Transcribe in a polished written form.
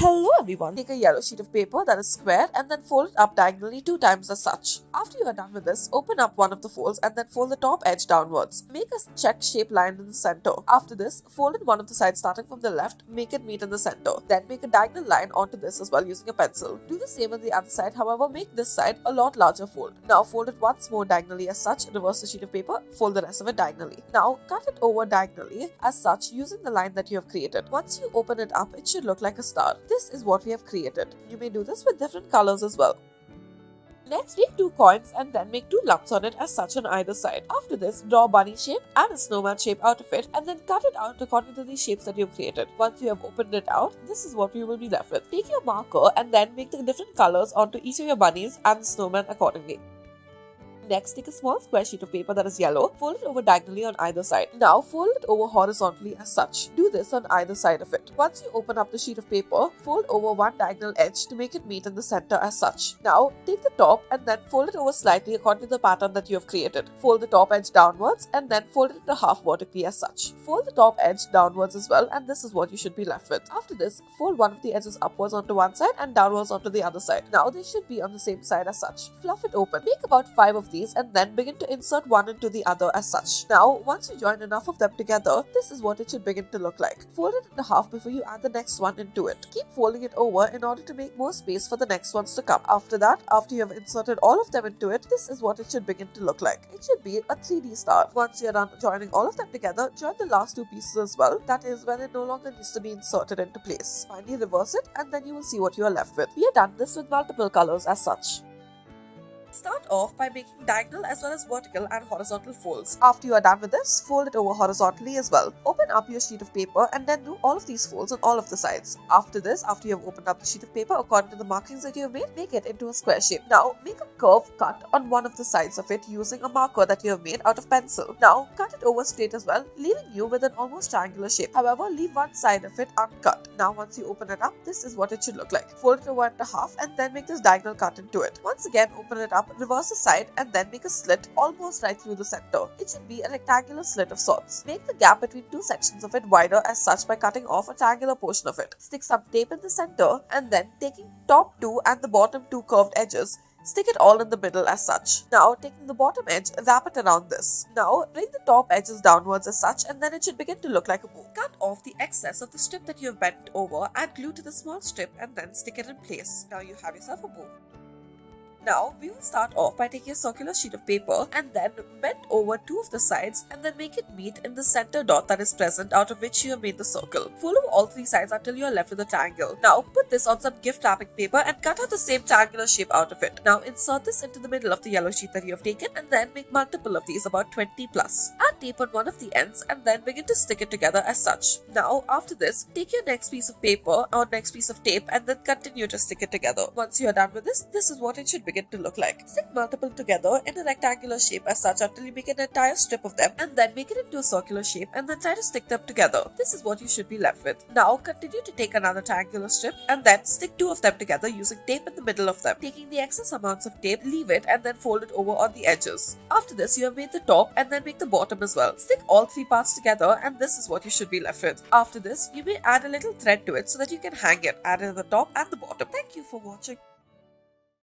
Hello everyone. Take a yellow sheet of paper that is square and then fold it up diagonally 2 times as such. After you are done with this, open up one of the folds and then fold the top edge downwards. Make a check shaped line in the center. After this, fold in one of the sides starting from the left, make it meet in the center. Then make a diagonal line onto this as well using a pencil. Do the same on the other side, however make this side a lot larger fold. Now fold it once more diagonally as such, reverse the sheet of paper, fold the rest of it diagonally. Now cut it over diagonally as such using the line that you have created. Once you open it up, it should look like a star. This is what we have created. You may do this with different colors as well. Next, take 2 coins and then make 2 lumps on it as such on either side. After this, draw a bunny shape and a snowman shape out of it and then cut it out according to the shapes that you've created. Once you have opened it out, this is what you will be left with. Take your marker and then make the different colors onto each of your bunnies and the snowman accordingly. Next, take a small square sheet of paper that is yellow, fold it over diagonally on either side. Now, fold it over horizontally as such. Do this on either side of it. Once you open up the sheet of paper, fold over one diagonal edge to make it meet in the center as such. Now, take the top and then fold it over slightly according to the pattern that you have created. Fold the top edge downwards and then fold it into half vertically as such. Fold the top edge downwards as well, and this is what you should be left with. After this, fold one of the edges upwards onto one side and downwards onto the other side. Now, they should be on the same side as such. Fluff it open. Make about 5 of these and then begin to insert one into the other as such. Now, once you join enough of them together, this is what it should begin to look like. Fold it into half before you add the next one into it. Keep folding it over in order to make more space for the next ones to come. After that, after you have inserted all of them into it, this is what it should begin to look like. It should be a 3D star. Once you're done joining all of them together, join the last 2 pieces as well. That is when it no longer needs to be inserted into place. Finally, reverse it and then you will see what you are left with. We have done this with multiple colors as such. Start off by making diagonal as well as vertical and horizontal folds. After you are done with this, fold it over horizontally as well. Open up your sheet of paper and then do all of these folds on all of the sides. After this, after you have opened up the sheet of paper according to the markings that you have made, make it into a square shape. Now, make a curve cut on one of the sides of it using a marker that you have made out of pencil. Now, cut it over straight as well, leaving you with an almost triangular shape. However, leave one side of it uncut. Now, once you open it up, this is what it should look like. Fold it over into half and then make this diagonal cut into it. Once again, open it up, reverse the side and then make a slit almost right through the center. It should be a rectangular slit of sorts. Make the gap between 2 sections of it wider as such by cutting off a triangular portion of it. Stick some tape in the center and then taking top 2 and the bottom 2 curved edges, stick it all in the middle as such. Now, taking the bottom edge, wrap it around this. Now, bring the top edges downwards as such and then it should begin to look like a bow. Cut off the excess of the strip that you have bent over, add glue to the small strip and then stick it in place. Now you have yourself a bow. Now, we will start off by taking a circular sheet of paper and then bend over 2 of the sides and then make it meet in the center dot that is present out of which you have made the circle. Fold over all 3 sides until you are left with a triangle. Now, put this on some gift wrapping paper and cut out the same triangular shape out of it. Now, insert this into the middle of the yellow sheet that you have taken and then make multiple of these, about 20 plus. Add tape on one of the ends and then begin to stick it together as such. Now, after this, take your next piece of paper or next piece of tape and then continue to stick it together. Once you are done with this is what it should begin to look like. Stick multiple together in a rectangular shape as such until you make an entire strip of them and then make it into a circular shape and then try to stick them together. This is what you should be left with. Now continue to take another triangular strip and then stick 2 of them together using tape in the middle of them. Taking the excess amounts of tape, leave it and then fold it over on the edges. After this, you have made the top and then make the bottom as well. Stick all 3 parts together and this is what you should be left with. After this, you may add a little thread to it so that you can hang it. Add it at the top and the bottom. Thank you for watching.